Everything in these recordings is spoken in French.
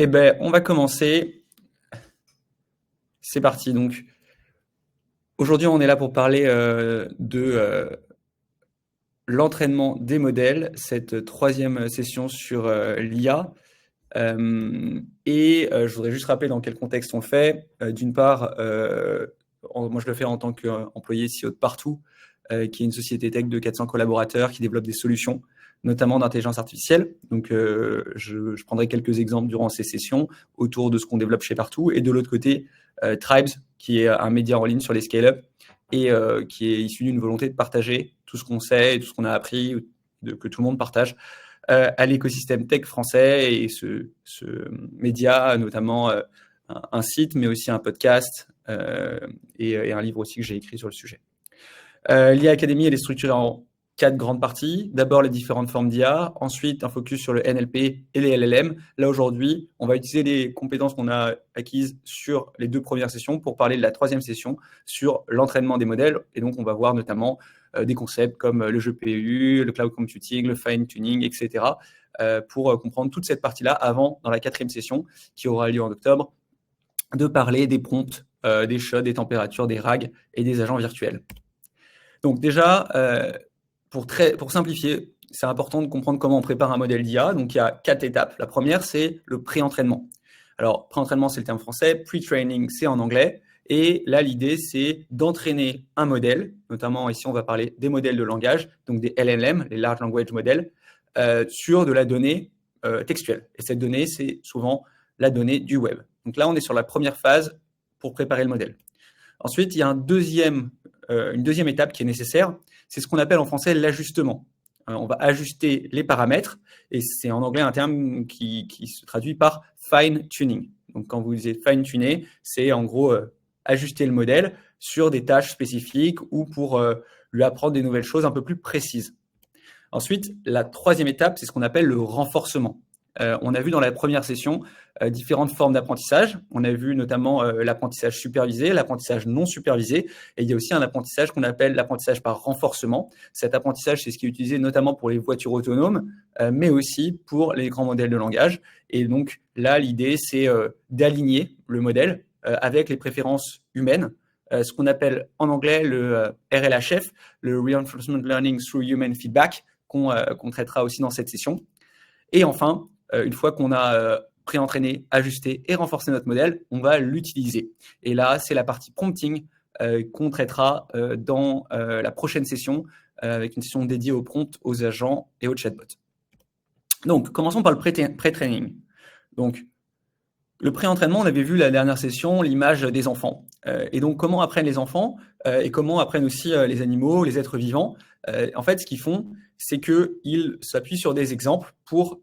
Eh ben, on va commencer. C'est parti. Donc, aujourd'hui, on est là pour parler de l'entraînement des modèles, cette troisième session sur l'IA. Je voudrais juste rappeler dans quel contexte on le fait. D'une part, moi, je le fais en tant qu'employé CEO de Partout, qui est une société tech de 400 collaborateurs qui développe des solutions, notamment d'intelligence artificielle. Donc, je prendrai quelques exemples durant ces sessions autour de ce qu'on développe chez Partout. Et de l'autre côté, Tribes, qui est un média en ligne sur les scale-up et qui est issu d'une volonté de partager tout ce qu'on sait et tout ce qu'on a appris, que tout le monde partage à l'écosystème tech français. Et ce média a notamment un site, mais aussi un podcast et un livre aussi que j'ai écrit sur le sujet. L'IA Academy, elle est structurée en 4 grandes parties. D'abord, les différentes formes d'IA. Ensuite, un focus sur le NLP et les LLM. Là, aujourd'hui, on va utiliser les compétences qu'on a acquises sur les 2 premières sessions pour parler de la 3e session sur l'entraînement des modèles. Et donc, on va voir notamment des concepts comme le GPU, le cloud computing, le fine-tuning, etc. Pour comprendre toute cette partie-là avant, dans la 4e session, qui aura lieu en octobre, de parler des prompts, des shots, des températures, des RAG et des agents virtuels. Donc déjà, pour simplifier, c'est important de comprendre comment on prépare un modèle d'IA. Donc il y a 4 étapes. La première, c'est le pré-entraînement. Alors, pré-entraînement, c'est le terme français. Pre-training, c'est en anglais. Et là, l'idée, c'est d'entraîner un modèle, notamment ici, on va parler des modèles de langage, donc des LLM, les Large Language Models, sur de la donnée textuelle. Et cette donnée, c'est souvent la donnée du web. Donc là, on est sur la première phase pour préparer le modèle. Ensuite, il y a une deuxième étape qui est nécessaire, c'est ce qu'on appelle en français l'ajustement. On va ajuster les paramètres, et c'est en anglais un terme qui se traduit par fine-tuning. Donc, quand vous dites fine-tuner, c'est en gros ajuster le modèle sur des tâches spécifiques ou pour lui apprendre des nouvelles choses un peu plus précises. Ensuite, la 3e étape, c'est ce qu'on appelle le renforcement. On a vu dans la première session différentes formes d'apprentissage. On a vu notamment l'apprentissage supervisé, l'apprentissage non supervisé, et il y a aussi un apprentissage qu'on appelle l'apprentissage par renforcement. Cet apprentissage, c'est ce qui est utilisé notamment pour les voitures autonomes, mais aussi pour les grands modèles de langage. Et donc là, l'idée, c'est d'aligner le modèle avec les préférences humaines, ce qu'on appelle en anglais le RLHF, le Reinforcement Learning Through Human Feedback, qu'on traitera aussi dans cette session. Et enfin, une fois qu'on a pré-entraîné, ajusté et renforcé notre modèle, on va l'utiliser. Et là, c'est la partie prompting qu'on traitera dans la prochaine session, avec une session dédiée aux prompts, aux agents et aux chatbots. Donc, commençons par le pré-training. Donc, le pré-entraînement, on avait vu la dernière session l'image des enfants. Et donc, comment apprennent les enfants et comment apprennent aussi les animaux, les êtres vivants. En fait, ce qu'ils font, c'est qu'ils s'appuient sur des exemples pour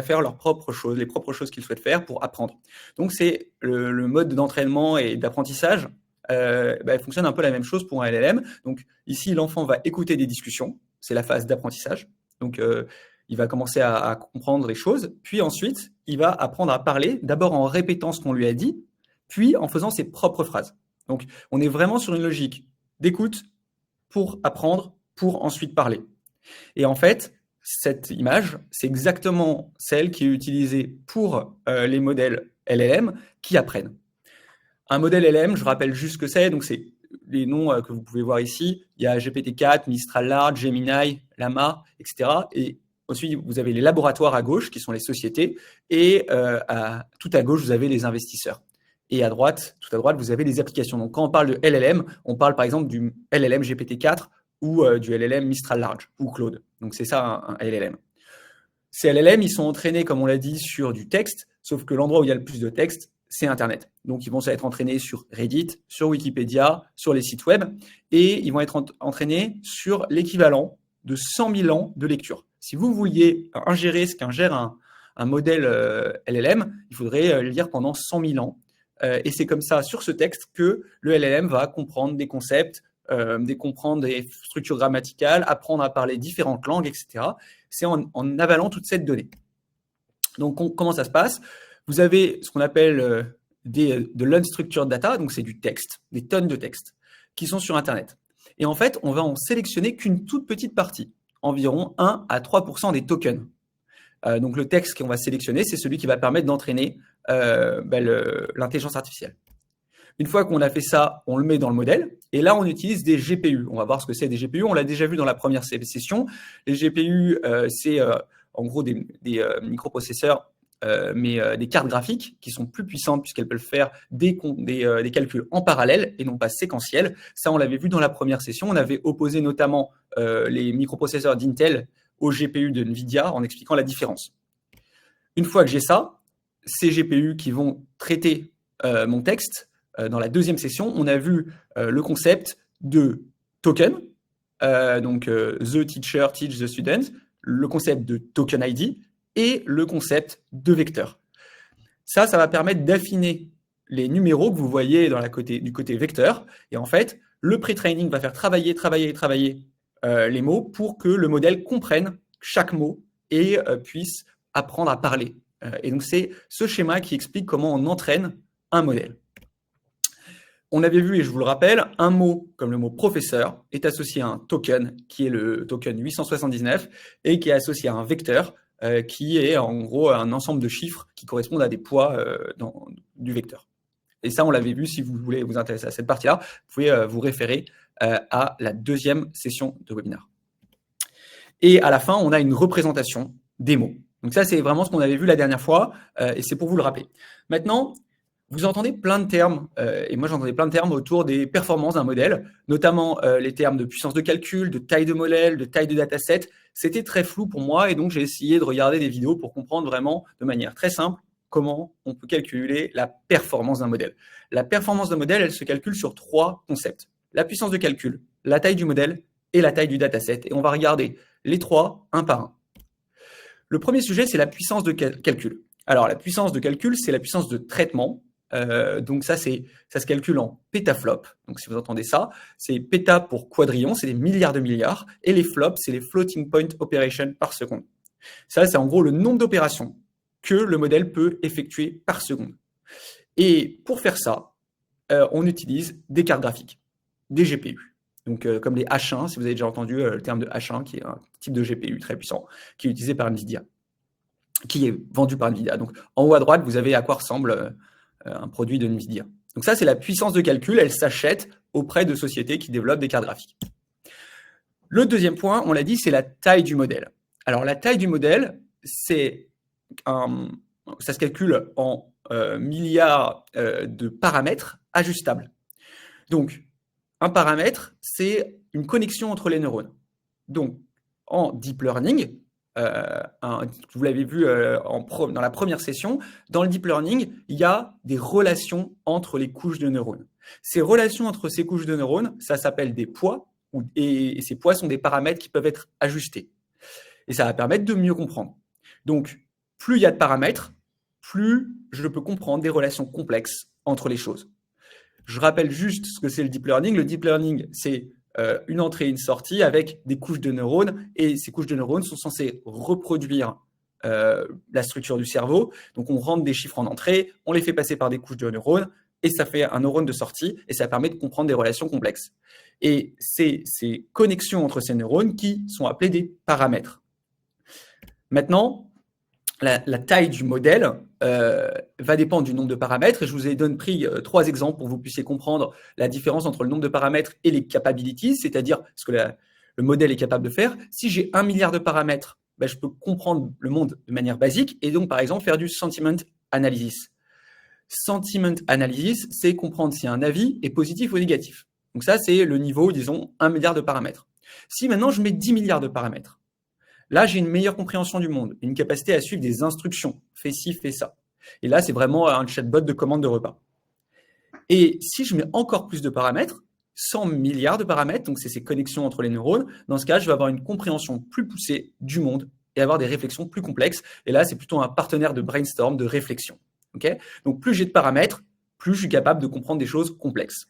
faire leurs propres choses, les propres choses qu'ils souhaitent faire pour apprendre. Donc, c'est le mode d'entraînement et d'apprentissage fonctionne un peu la même chose pour un LLM. Donc, ici, l'enfant va écouter des discussions. C'est la phase d'apprentissage. Donc, il va commencer à comprendre les choses. Puis ensuite, il va apprendre à parler, d'abord en répétant ce qu'on lui a dit, puis en faisant ses propres phrases. Donc, on est vraiment sur une logique d'écoute pour apprendre, pour ensuite parler. Et en fait, cette image, c'est exactement celle qui est utilisée pour les modèles LLM qui apprennent. Un modèle LLM, je rappelle juste ce que c'est, donc c'est les noms que vous pouvez voir ici. Il y a GPT-4, Mistral Large, Gemini, Llama, etc. Et ensuite, vous avez les laboratoires à gauche, qui sont les sociétés, et tout à gauche, vous avez les investisseurs. Et à droite, tout à droite, vous avez les applications. Donc, quand on parle de LLM, on parle par exemple du LLM GPT-4 ou du LLM Mistral Large ou Claude. Donc, c'est ça un LLM. Ces LLM, ils sont entraînés, comme on l'a dit, sur du texte, sauf que l'endroit où il y a le plus de texte, c'est Internet. Donc, ils vont être entraînés sur Reddit, sur Wikipédia, sur les sites web, et ils vont être entraînés sur l'équivalent de 100 000 ans de lecture. Si vous vouliez ingérer ce qu'ingère un modèle LLM, il faudrait lire pendant 100 000 ans. Et c'est comme ça, sur ce texte, que le LLM va comprendre des concepts, comprendre des structures grammaticales, apprendre à parler différentes langues, etc. C'est en avalant toute cette donnée. Donc, comment ça se passe? Vous avez ce qu'on appelle de l'unstructured data, donc c'est du texte, des tonnes de textes, qui sont sur Internet. Et en fait, on va en sélectionner qu'une toute petite partie, environ 1 à 3% des tokens. Donc, le texte qu'on va sélectionner, c'est celui qui va permettre d'entraîner l'intelligence artificielle. Une fois qu'on a fait ça, on le met dans le modèle. Et là, on utilise des GPU. On va voir ce que c'est des GPU. On l'a déjà vu dans la première session. Les GPU, c'est en gros des microprocesseurs, mais des cartes graphiques qui sont plus puissantes puisqu'elles peuvent faire des calculs en parallèle et non pas séquentiels. Ça, on l'avait vu dans la première session. On avait opposé notamment les microprocesseurs d'Intel aux GPU de NVIDIA en expliquant la différence. Une fois que j'ai ça, ces GPU qui vont traiter mon texte, dans la deuxième session, on a vu le concept de token, donc the teacher teach the student, le concept de token ID et le concept de vecteur. Ça va permettre d'affiner les numéros que vous voyez du côté vecteur. Et en fait, le pre-training va faire travailler les mots pour que le modèle comprenne chaque mot et puisse apprendre à parler. Et donc, c'est ce schéma qui explique comment on entraîne un modèle. On avait vu, et je vous le rappelle, un mot comme le mot professeur est associé à un token, qui est le token 879, et qui est associé à un vecteur, qui est en gros un ensemble de chiffres qui correspondent à des poids du vecteur. Et ça, on l'avait vu, si vous voulez vous intéresser à cette partie-là, vous pouvez vous référer à la deuxième session de webinaire. Et à la fin, on a une représentation des mots. Donc ça, c'est vraiment ce qu'on avait vu la dernière fois, et c'est pour vous le rappeler. Maintenant, vous entendez plein de termes, et moi j'entendais plein de termes autour des performances d'un modèle, notamment les termes de puissance de calcul, de taille de modèle, de taille de dataset. C'était très flou pour moi et donc j'ai essayé de regarder des vidéos pour comprendre vraiment de manière très simple comment on peut calculer la performance d'un modèle. La performance d'un modèle, elle se calcule sur 3 concepts. La puissance de calcul, la taille du modèle et la taille du dataset. Et on va regarder les 3 un par un. Le premier sujet, c'est la puissance de calcul. Alors la puissance de calcul, c'est la puissance de traitement. Donc ça se calcule en pétaflops. Donc si vous entendez ça, c'est péta pour quadrillion, c'est des milliards de milliards, et les flops, c'est les floating point operations par seconde. Ça, c'est en gros le nombre d'opérations que le modèle peut effectuer par seconde. Et pour faire ça, on utilise des cartes graphiques, des GPU. Donc comme les H1, si vous avez déjà entendu le terme de H1, qui est un type de GPU très puissant, qui est utilisé par NVIDIA, qui est vendu par NVIDIA. Donc en haut à droite, vous avez à quoi ressemble un produit de NVIDIA. Donc ça, c'est la puissance de calcul. Elle s'achète auprès de sociétés qui développent des cartes graphiques. Le deuxième point, on l'a dit, c'est la taille du modèle. Alors la taille du modèle, ça se calcule en milliards de paramètres ajustables. Donc un paramètre, c'est une connexion entre les neurones. Donc en deep learning, vous l'avez vu dans la première session, dans le deep learning, il y a des relations entre les couches de neurones. Ces relations entre ces couches de neurones, ça s'appelle des poids, et ces poids sont des paramètres qui peuvent être ajustés. Et ça va permettre de mieux comprendre. Donc, plus il y a de paramètres, plus je peux comprendre des relations complexes entre les choses. Je rappelle juste ce que c'est le deep learning. Le deep learning, c'est une entrée et une sortie avec des couches de neurones, et ces couches de neurones sont censées reproduire la structure du cerveau. Donc on rentre des chiffres en entrée, on les fait passer par des couches de neurones et ça fait un neurone de sortie et ça permet de comprendre des relations complexes. Et c'est ces connexions entre ces neurones qui sont appelées des paramètres. Maintenant, la taille du modèle va dépendre du nombre de paramètres, et je vous ai pris 3 exemples pour que vous puissiez comprendre la différence entre le nombre de paramètres et les capabilities, c'est-à-dire ce que le modèle est capable de faire. Si j'ai 1 milliard de paramètres, je peux comprendre le monde de manière basique et donc par exemple faire du sentiment analysis. Sentiment analysis, c'est comprendre si un avis est positif ou négatif. Donc ça, c'est le niveau, disons, 1 milliard de paramètres. Si maintenant je mets 10 milliards de paramètres, là, j'ai une meilleure compréhension du monde, une capacité à suivre des instructions. Fais ci, fais ça. Et là, c'est vraiment un chatbot de commande de repas. Et si je mets encore plus de paramètres, 100 milliards de paramètres, donc c'est ces connexions entre les neurones, dans ce cas, je vais avoir une compréhension plus poussée du monde et avoir des réflexions plus complexes. Et là, c'est plutôt un partenaire de brainstorm, de réflexion. Okay ? Donc, plus j'ai de paramètres, plus je suis capable de comprendre des choses complexes.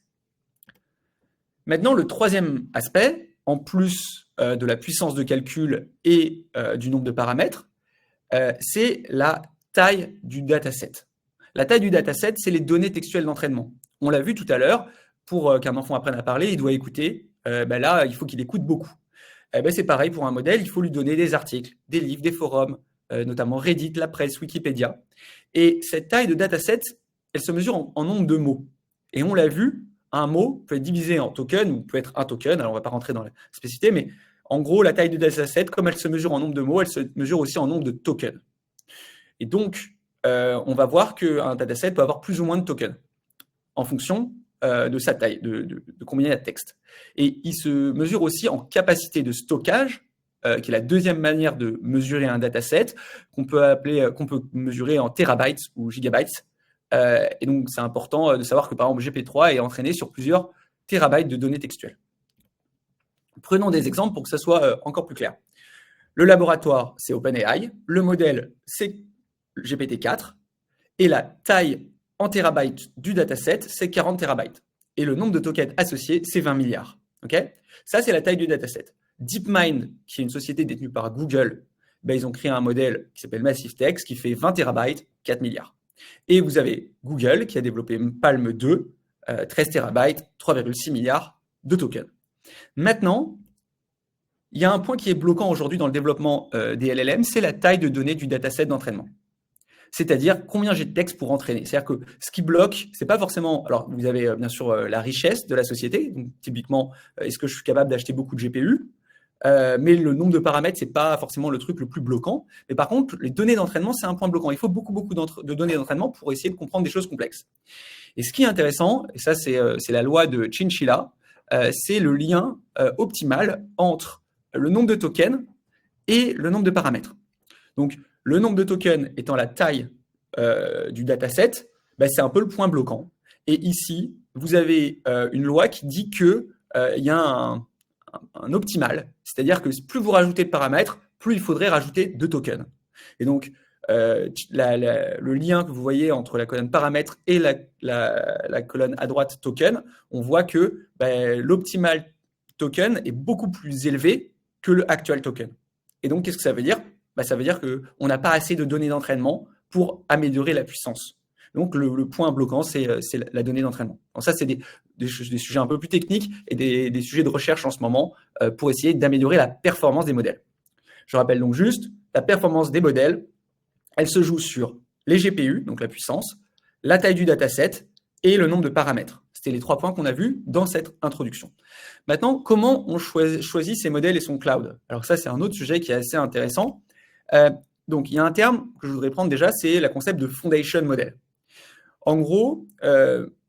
Maintenant, le troisième aspect, en plus de la puissance de calcul et du nombre de paramètres, c'est la taille du dataset. La taille du dataset, c'est les données textuelles d'entraînement. On l'a vu tout à l'heure, pour qu'un enfant apprenne à parler, il doit écouter. Là, il faut qu'il écoute beaucoup. C'est pareil pour un modèle, il faut lui donner des articles, des livres, des forums, notamment Reddit, la presse, Wikipédia. Et cette taille de dataset, elle se mesure en nombre de mots. Et on l'a vu, un mot peut être divisé en tokens ou peut être un token. Alors, on ne va pas rentrer dans la spécificité, mais en gros, la taille du dataset, comme elle se mesure en nombre de mots, elle se mesure aussi en nombre de tokens. Et donc, on va voir qu'un dataset peut avoir plus ou moins de tokens en fonction de sa taille, de combien il y a de texte. Et il se mesure aussi en capacité de stockage, qui est la deuxième manière de mesurer un dataset, qu'on peut mesurer en terabytes ou gigabytes. Et donc, c'est important de savoir que, par exemple, GPT-3 est entraîné sur plusieurs terabytes de données textuelles. Prenons des exemples pour que ça soit encore plus clair. Le laboratoire, c'est OpenAI. Le modèle, c'est GPT-4. Et la taille en terabytes du dataset, c'est 40 terabytes. Et le nombre de tokens associés, c'est 20 milliards. Okay, ça, c'est la taille du dataset. DeepMind, qui est une société détenue par Google, ben, ils ont créé un modèle qui s'appelle Massive Text, qui fait 20 terabytes, 4 milliards. Et vous avez Google, qui a développé Palm 2, 13 terabytes, 3,6 milliards de tokens. Maintenant, il y a un point qui est bloquant aujourd'hui dans le développement des LLM, c'est la taille de données du dataset d'entraînement. C'est-à-dire combien j'ai de texte pour entraîner. C'est-à-dire que ce qui bloque, c'est pas forcément. Alors, vous avez bien sûr la richesse de la société. Donc, typiquement, est-ce que je suis capable d'acheter beaucoup de GPU, mais le nombre de paramètres, c'est pas forcément le truc le plus bloquant. Mais par contre, les données d'entraînement, c'est un point bloquant. Il faut beaucoup de données d'entraînement pour essayer de comprendre des choses complexes. Et ce qui est intéressant, et ça, c'est la loi de Chinchilla, c'est le lien optimal entre le nombre de tokens et le nombre de paramètres. Donc, le nombre de tokens étant la taille du dataset, ben, c'est un peu le point bloquant. Et ici, vous avez une loi qui dit qu'il y a un optimal, c'est-à-dire que plus vous rajoutez de paramètres, plus il faudrait rajouter de tokens. Et donc, le lien que vous voyez entre la colonne paramètres et la colonne à droite token, on voit que ben, l'optimal token est beaucoup plus élevé que le actual token. Et donc, qu'est-ce que ça veut dire? Ben, ça veut dire qu'on n'a pas assez de données d'entraînement pour améliorer la puissance. Donc, le point bloquant, c'est la donnée d'entraînement. Donc, ça, c'est des sujets un peu plus techniques et des sujets de recherche en ce moment pour essayer d'améliorer la performance des modèles. Je rappelle donc juste, la performance des modèles, elle se joue sur les GPU, donc la puissance, la taille du dataset et le nombre de paramètres. C'était les 3 points qu'on a vus dans cette introduction. Maintenant, comment on choisit ces modèles et son cloud? Alors ça, c'est un autre sujet qui est assez intéressant. Donc, il y a un terme que je voudrais prendre déjà, c'est le concept de foundation model. En gros,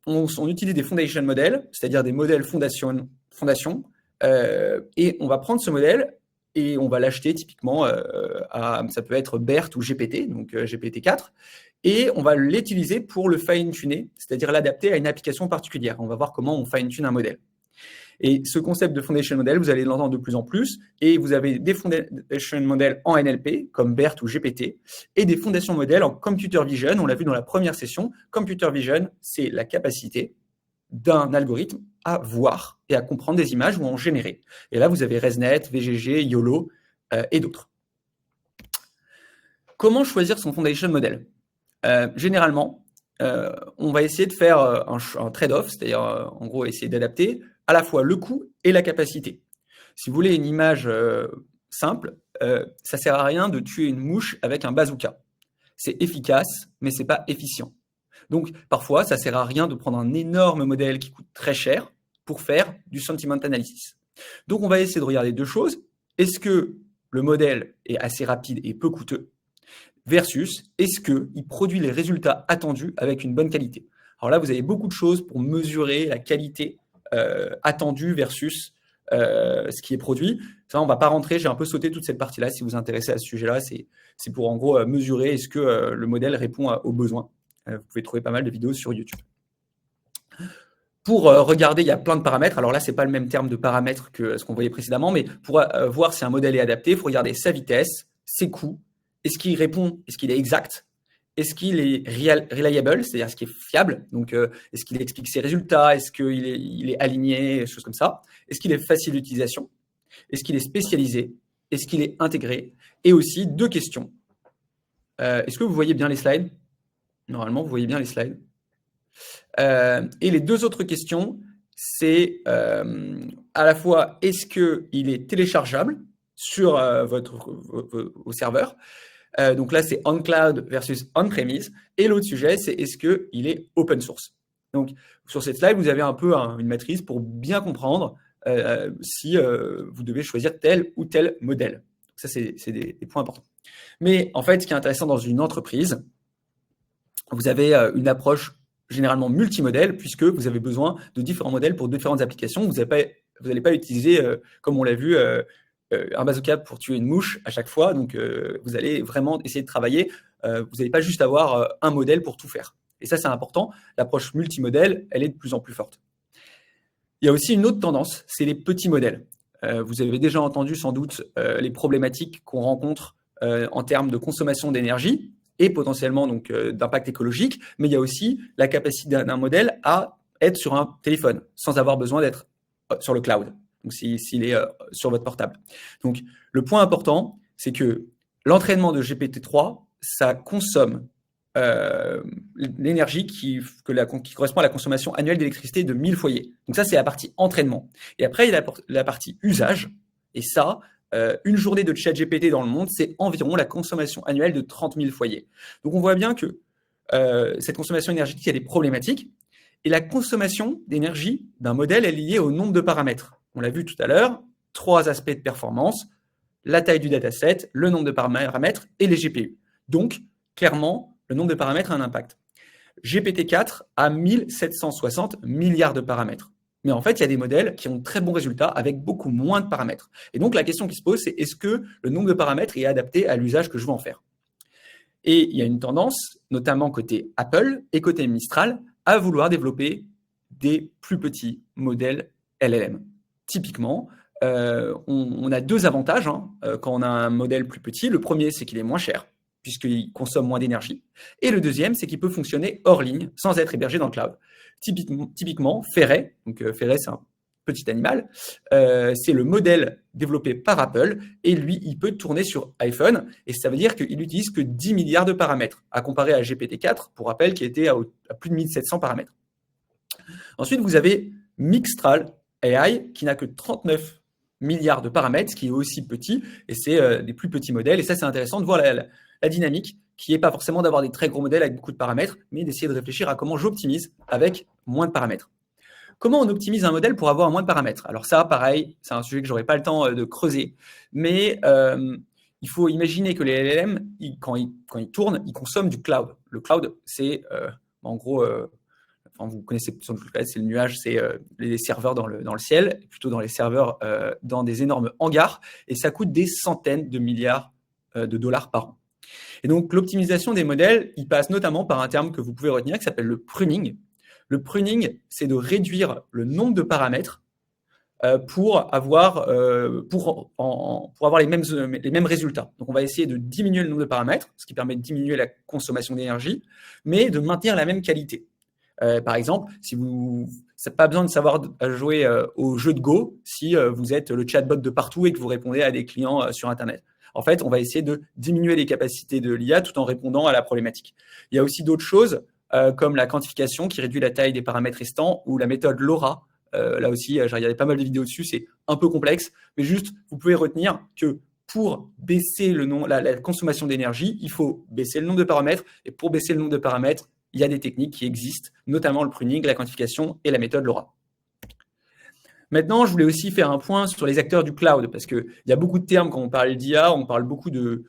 on utilise des foundation models, c'est-à-dire des modèles fondation, et on va prendre ce modèle et on va l'acheter typiquement ça peut être BERT ou GPT, donc GPT-4, et on va l'utiliser pour le fine-tuner, c'est-à-dire l'adapter à une application particulière. On va voir comment on fine-tune un modèle. Et ce concept de foundation model, vous allez l'entendre de plus en plus, et vous avez des foundation models en NLP, comme BERT ou GPT, et des foundation models en computer vision. On l'a vu dans la première session. Computer vision, c'est la capacité d'un algorithme à voir et à comprendre des images ou à en générer. Et là, vous avez ResNet, VGG, YOLO et d'autres. Comment choisir son foundation model? Généralement, on va essayer de faire un trade-off, c'est-à-dire en gros essayer d'adapter à la fois le coût et la capacité. Si vous voulez une image simple, ça ne sert à rien de tuer une mouche avec un bazooka. C'est efficace, mais ce n'est pas efficient. Donc, parfois, ça ne sert à rien de prendre un énorme modèle qui coûte très cher pour faire du sentiment analysis. Donc, on va essayer de regarder 2 choses. Est-ce que le modèle est assez rapide et peu coûteux versus est-ce qu'il produit les résultats attendus avec une bonne qualité? Alors là, vous avez beaucoup de choses pour mesurer la qualité attendue versus ce qui est produit. Ça, on ne va pas rentrer, j'ai un peu sauté toute cette partie-là. Si vous vous intéressez à ce sujet-là, c'est pour en gros mesurer est-ce que le modèle répond aux besoins. Vous pouvez trouver pas mal de vidéos sur YouTube. Pour regarder, il y a plein de paramètres. Alors là, ce n'est pas le même terme de paramètres que ce qu'on voyait précédemment, mais pour voir si un modèle est adapté, il faut regarder sa vitesse, ses coûts, est-ce qu'il répond, est-ce qu'il est exact, est-ce qu'il est reliable, c'est-à-dire est-ce qu'il est fiable, donc est-ce qu'il explique ses résultats, est-ce qu'il est aligné, des choses comme ça, est-ce qu'il est facile d'utilisation, est-ce qu'il est spécialisé, est-ce qu'il est intégré, et aussi 2 questions. Est-ce que vous voyez bien les slides? Normalement, vous voyez bien les slides. Et les 2 autres questions, c'est à la fois est-ce qu'il est téléchargeable sur vos serveurs, Donc là, c'est on-cloud versus on-premise. Et l'autre sujet, c'est est-ce qu'il est open source. Donc, sur cette slide, vous avez un peu une matrice pour bien comprendre si vous devez choisir tel ou tel modèle. Donc ça, c'est des points importants. Mais en fait, ce qui est intéressant dans une entreprise, vous avez une approche généralement multimodèle, puisque vous avez besoin de différents modèles pour différentes applications. Vous n'allez pas utiliser, comme on l'a vu, un bazooka pour tuer une mouche à chaque fois. Donc, vous allez vraiment essayer de travailler. Vous n'allez pas juste avoir un modèle pour tout faire. Et ça, c'est important. L'approche multimodèle, elle est de plus en plus forte. Il y a aussi une autre tendance, c'est les petits modèles. Vous avez déjà entendu sans doute les problématiques qu'on rencontre en termes de consommation d'énergie et potentiellement donc d'impact écologique, mais il y a aussi la capacité d'un modèle à être sur un téléphone sans avoir besoin d'être sur le cloud, donc s'il est sur votre portable. Donc le point important, c'est que l'entraînement de GPT-3, ça consomme l'énergie qui correspond à la consommation annuelle d'électricité de 1000 foyers. Donc ça, c'est la partie entraînement. Et après, il y a la partie usage. Et ça, une journée de ChatGPT dans le monde, c'est environ la consommation annuelle de 30 000 foyers. Donc on voit bien que cette consommation énergétique, elle est problématique. Et la consommation d'énergie d'un modèle est liée au nombre de paramètres. On l'a vu tout à l'heure, 3 aspects de performance, la taille du dataset, le nombre de paramètres et les GPU. Donc, clairement, le nombre de paramètres a un impact. GPT-4 a 1760 milliards de paramètres. Mais en fait, il y a des modèles qui ont de très bons résultats avec beaucoup moins de paramètres. Et donc, la question qui se pose, c'est est-ce que le nombre de paramètres est adapté à l'usage que je veux en faire? Et il y a une tendance, notamment côté Apple et côté Mistral, à vouloir développer des plus petits modèles LLM. Typiquement, on a 2 avantages quand on a un modèle plus petit. Le premier, c'est qu'il est moins cher, puisqu'il consomme moins d'énergie. Et le deuxième, c'est qu'il peut fonctionner hors ligne, sans être hébergé dans le cloud. Typiquement Ferret, donc Ferret, c'est un petit animal, c'est le modèle développé par Apple, et lui, il peut tourner sur iPhone, et ça veut dire qu'il n'utilise que 10 milliards de paramètres, à comparer à GPT-4, pour rappel, qui était à plus de 1700 paramètres. Ensuite, vous avez Mixtral AI, qui n'a que 39 milliards de paramètres, ce qui est aussi petit, et c'est des plus petits modèles, et ça, c'est intéressant de voir la dynamique, qui n'est pas forcément d'avoir des très gros modèles avec beaucoup de paramètres, mais d'essayer de réfléchir à comment j'optimise avec moins de paramètres. Comment on optimise un modèle pour avoir moins de paramètres? Alors ça, pareil, c'est un sujet que je n'aurai pas le temps de creuser, mais il faut imaginer que les LLM, quand ils tournent, ils consomment du cloud. Le cloud, c'est en gros, vous connaissez sans doute le cloud, c'est le nuage, c'est les serveurs dans le ciel, plutôt dans les serveurs dans des énormes hangars, et ça coûte des centaines de milliards de dollars par an. Et donc, l'optimisation des modèles, il passe notamment par un terme que vous pouvez retenir qui s'appelle le pruning. Le pruning, c'est de réduire le nombre de paramètres pour avoir les mêmes résultats. Donc, on va essayer de diminuer le nombre de paramètres, ce qui permet de diminuer la consommation d'énergie, mais de maintenir la même qualité. Par exemple, si vous n'avez pas besoin de savoir jouer au jeu de Go si vous êtes le chatbot de partout et que vous répondez à des clients sur Internet. En fait, on va essayer de diminuer les capacités de l'IA tout en répondant à la problématique. Il y a aussi d'autres choses comme la quantification qui réduit la taille des paramètres restants ou la méthode LoRa. Là aussi, j'ai regardé pas mal de vidéos dessus, c'est un peu complexe, mais juste, vous pouvez retenir que pour baisser la consommation d'énergie, il faut baisser le nombre de paramètres. Et pour baisser le nombre de paramètres, il y a des techniques qui existent, notamment le pruning, la quantification et la méthode LoRa. Maintenant, je voulais aussi faire un point sur les acteurs du cloud, parce qu'il y a beaucoup de termes quand on parle d'IA, on parle beaucoup de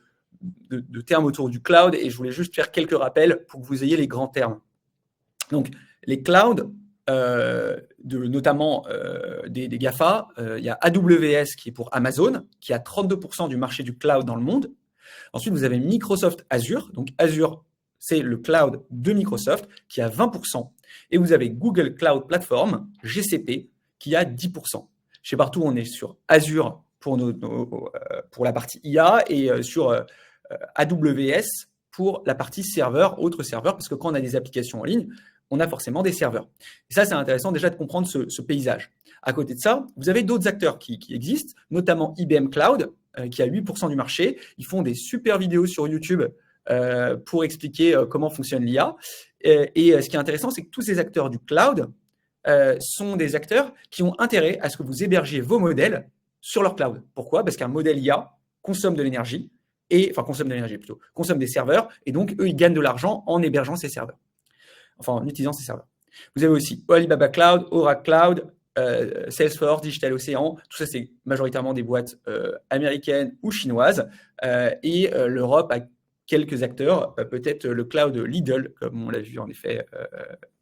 termes autour du cloud, et je voulais juste faire quelques rappels pour que vous ayez les grands termes. Donc, les clouds, notamment des GAFA, il y a AWS qui est pour Amazon, qui a 32% du marché du cloud dans le monde. Ensuite, vous avez Microsoft Azure, donc Azure, c'est le cloud de Microsoft, qui a 20%. Et vous avez Google Cloud Platform, GCP, qui a 10%. Chez Partout, on est sur Azure pour la partie IA et sur AWS pour la partie serveur, autres serveurs, parce que quand on a des applications en ligne, on a forcément des serveurs. Et ça, c'est intéressant déjà de comprendre ce paysage. À côté de ça, vous avez d'autres acteurs qui existent, notamment IBM Cloud, qui a 8% du marché. Ils font des super vidéos sur YouTube pour expliquer comment fonctionne l'IA. Et ce qui est intéressant, c'est que tous ces acteurs du cloud sont des acteurs qui ont intérêt à ce que vous hébergiez vos modèles sur leur cloud. Pourquoi? Parce qu'un modèle IA consomme de l'énergie consomment de l'énergie plutôt, consomment des serveurs, et donc eux, ils gagnent de l'argent en hébergeant ces serveurs, enfin en utilisant ces serveurs. Vous avez aussi Alibaba Cloud, Oracle Cloud, Salesforce, DigitalOcean, tout ça c'est majoritairement des boîtes américaines ou chinoises, et l'Europe a quelques acteurs, peut-être le cloud Lidl, comme on l'a vu en effet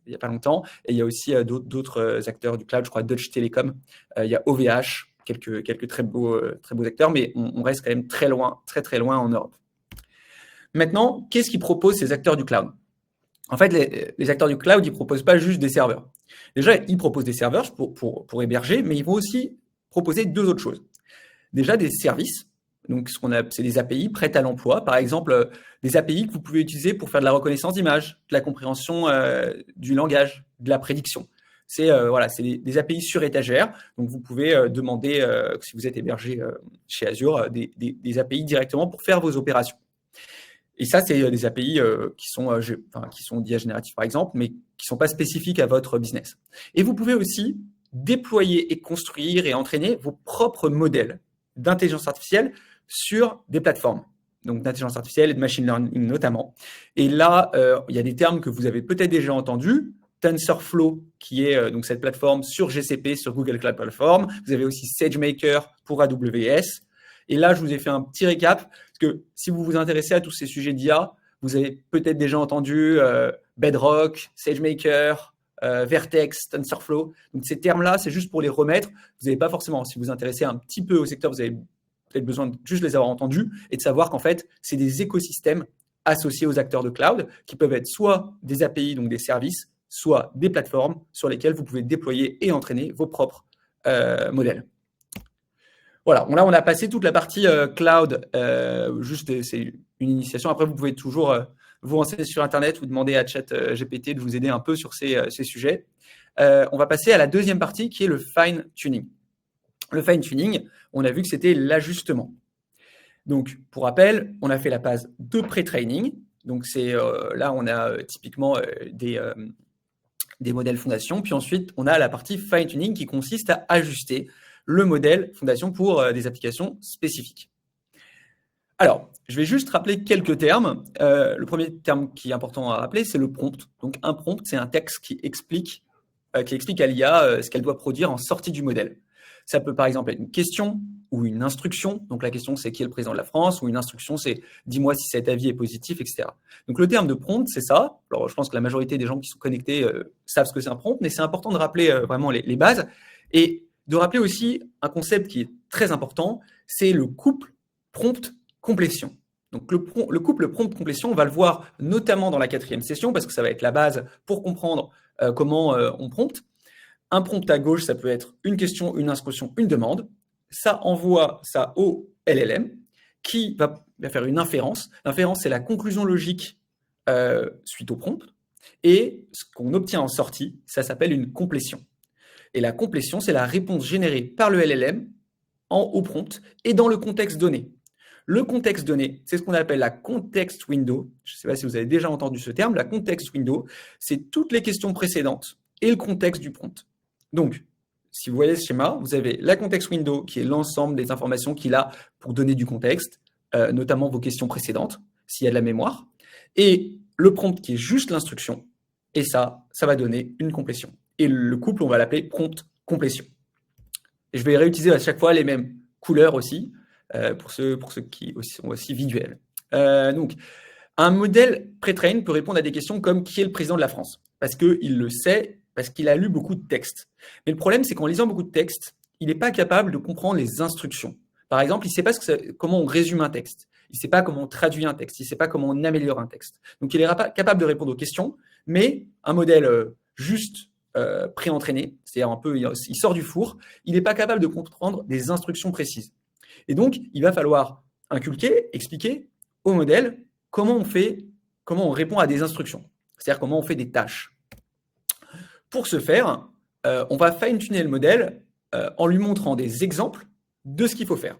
il n'y a pas longtemps, et il y a aussi d'autres acteurs du cloud, je crois Deutsche Telekom, il y a OVH, quelques très beaux acteurs, mais on reste quand même très loin en Europe. Maintenant, qu'est-ce qu'ils proposent ces acteurs du cloud? En fait, les acteurs du cloud, ils ne proposent pas juste des serveurs. Déjà, ils proposent des serveurs pour héberger, mais ils vont aussi proposer deux autres choses. Déjà, des services, donc c'est des API prêtes à l'emploi. Par exemple, des API que vous pouvez utiliser pour faire de la reconnaissance d'image, de la compréhension du langage, de la prédiction. C'est des API sur étagère. Donc, vous pouvez demander, si vous êtes hébergé chez Azure, des API directement pour faire vos opérations. Et ça, c'est des API qui sont d'IA générative, par exemple, mais qui ne sont pas spécifiques à votre business. Et vous pouvez aussi déployer et construire et entraîner vos propres modèles d'intelligence artificielle sur des plateformes, donc d'intelligence artificielle et de machine learning notamment. Et là, il y a des termes que vous avez peut-être déjà entendus. TensorFlow, qui est donc cette plateforme sur GCP, sur Google Cloud Platform. Vous avez aussi SageMaker pour AWS. Et là, je vous ai fait un petit récap, parce que si vous vous intéressez à tous ces sujets d'IA, vous avez peut-être déjà entendu Bedrock, SageMaker, Vertex, TensorFlow. Donc ces termes-là, c'est juste pour les remettre. Vous n'avez pas forcément, si vous vous intéressez un petit peu au secteur, vous avez peut-être besoin de juste les avoir entendus et de savoir qu'en fait, c'est des écosystèmes associés aux acteurs de cloud qui peuvent être soit des API, donc des services, soit des plateformes sur lesquelles vous pouvez déployer et entraîner vos propres modèles. Voilà, là, on a passé toute la partie cloud, c'est une initiation. Après, vous pouvez toujours vous renseigner sur Internet ou demander à ChatGPT de vous aider un peu sur ces sujets. On va passer à la deuxième partie qui est le fine-tuning. Le fine-tuning, on a vu que c'était l'ajustement. Donc, pour rappel, on a fait la phase de pré-training. Donc, là, on a typiquement des modèles fondation. Puis ensuite, on a la partie fine-tuning qui consiste à ajuster le modèle fondation pour des applications spécifiques. Alors, je vais juste rappeler quelques termes. Le premier terme qui est important à rappeler, c'est le prompt. Donc, un prompt, c'est un texte qui explique à l'IA ce qu'elle doit produire en sortie du modèle. Ça peut par exemple être une question ou une instruction. Donc, la question, c'est qui est le président de la France, ou une instruction, c'est dis-moi si cet avis est positif, etc. Donc, le terme de prompt, c'est ça. Alors, je pense que la majorité des gens qui sont connectés savent ce que c'est un prompt, mais c'est important de rappeler vraiment les bases. Et de rappeler aussi un concept qui est très important, c'est le couple prompt-complétion. Donc, le couple prompt-complétion, on va le voir notamment dans la 4e session, parce que ça va être la base pour comprendre comment on prompte. Un prompt à gauche, ça peut être une question, une instruction, une demande. Ça envoie ça au LLM, qui va faire une inférence. L'inférence, c'est la conclusion logique suite au prompt. Et ce qu'on obtient en sortie, ça s'appelle une complétion. Et la complétion, c'est la réponse générée par le LLM au prompt et dans le contexte donné. Le contexte donné, c'est ce qu'on appelle la context window. Je ne sais pas si vous avez déjà entendu ce terme. La context window, c'est toutes les questions précédentes et le contexte du prompt. Donc, si vous voyez ce schéma, vous avez la context window qui est l'ensemble des informations qu'il a pour donner du contexte, notamment vos questions précédentes, s'il y a de la mémoire, et le prompt qui est juste l'instruction, et ça va donner une complétion. Et le couple, on va l'appeler prompt-complétion. Et je vais réutiliser à chaque fois les mêmes couleurs aussi, pour ceux qui sont aussi visuels. Donc, un modèle pré-train peut répondre à des questions comme qui est le président de la France, parce qu'il le sait, parce qu'il a lu beaucoup de textes. Mais le problème, c'est qu'en lisant beaucoup de textes, il n'est pas capable de comprendre les instructions. Par exemple, il ne sait pas comment on résume un texte. Il ne sait pas comment on traduit un texte. Il ne sait pas comment on améliore un texte. Donc, il n'est pas capable de répondre aux questions, mais un modèle juste pré-entraîné, c'est-à-dire un peu, il sort du four, il n'est pas capable de comprendre des instructions précises. Et donc, il va falloir inculquer, expliquer au modèle comment on répond à des instructions, c'est-à-dire comment on fait des tâches. Pour ce faire, on va fine-tuner le modèle en lui montrant des exemples de ce qu'il faut faire.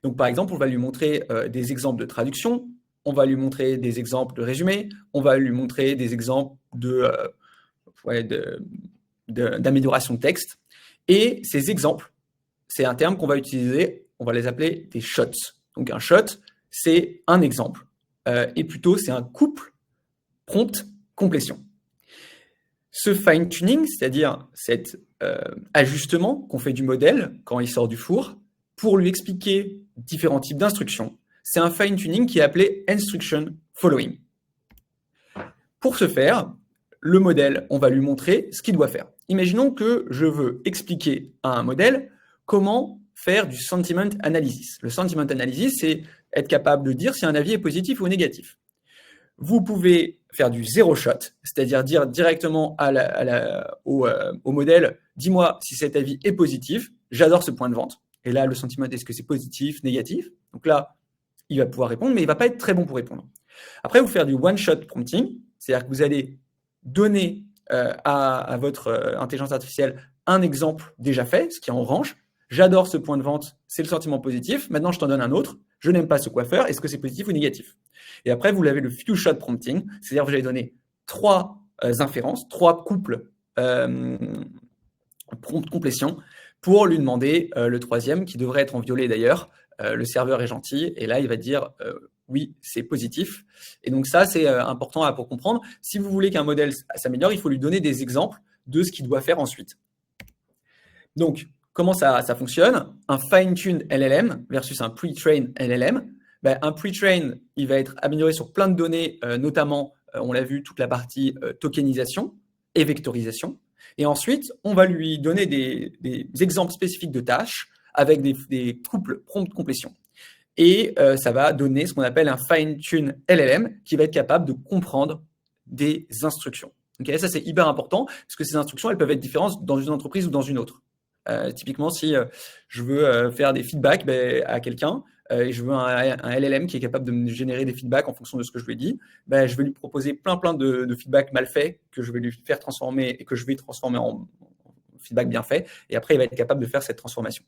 Donc, par exemple, on va lui montrer des exemples de traduction, on va lui montrer des exemples de résumé, on va lui montrer des exemples d'amélioration de texte. Et ces exemples, c'est un terme qu'on va utiliser, on va les appeler des shots. Donc, un shot, c'est un exemple, et plutôt c'est un couple prompt-complétion. Ce fine-tuning, c'est-à-dire cet ajustement qu'on fait du modèle quand il sort du four, pour lui expliquer différents types d'instructions, c'est un fine-tuning qui est appelé instruction following. Pour ce faire, le modèle, on va lui montrer ce qu'il doit faire. Imaginons que je veux expliquer à un modèle comment faire du sentiment analysis. Le sentiment analysis, c'est être capable de dire si un avis est positif ou négatif. Vous pouvez faire du zero shot, c'est-à-dire dire directement au modèle, dis-moi si cet avis est positif, j'adore ce point de vente. Et là, le sentiment, est-ce que c'est positif, négatif? Donc là, il va pouvoir répondre, mais il ne va pas être très bon pour répondre. Après, vous faire du one-shot prompting, c'est-à-dire que vous allez donner à votre intelligence artificielle un exemple déjà fait, ce qui est en orange. J'adore ce point de vente, c'est le sentiment positif. Maintenant, je t'en donne un autre. Je n'aime pas ce coiffeur, est-ce que c'est positif ou négatif? Et après, vous avez le few shot prompting, c'est-à-dire que vous allez donner 3 inférences, 3 couples complétion pour lui demander le troisième, qui devrait être en violet d'ailleurs. Le serveur est gentil, et là, il va dire oui, c'est positif. Et donc ça, c'est important pour comprendre. Si vous voulez qu'un modèle s'améliore, il faut lui donner des exemples de ce qu'il doit faire ensuite. Donc, comment ça fonctionne? Un fine-tuned LLM versus un pre-trained LLM. Ben, un pre-train, il va être amélioré sur plein de données, notamment, on l'a vu, toute la partie tokenisation et vectorisation. Et ensuite, on va lui donner des exemples spécifiques de tâches avec des couples prompt-complétion. Et ça va donner ce qu'on appelle un fine-tune LLM qui va être capable de comprendre des instructions. Okay, ça, c'est hyper important parce que ces instructions, elles peuvent être différentes dans une entreprise ou dans une autre. Typiquement, si je veux faire des feedbacks à quelqu'un, et je veux un LLM qui est capable de me générer des feedbacks en fonction de ce que je lui ai dit, je vais lui proposer plein de feedbacks mal faits que je vais lui faire transformer et que je vais transformer en feedback bien fait. Et après, il va être capable de faire cette transformation.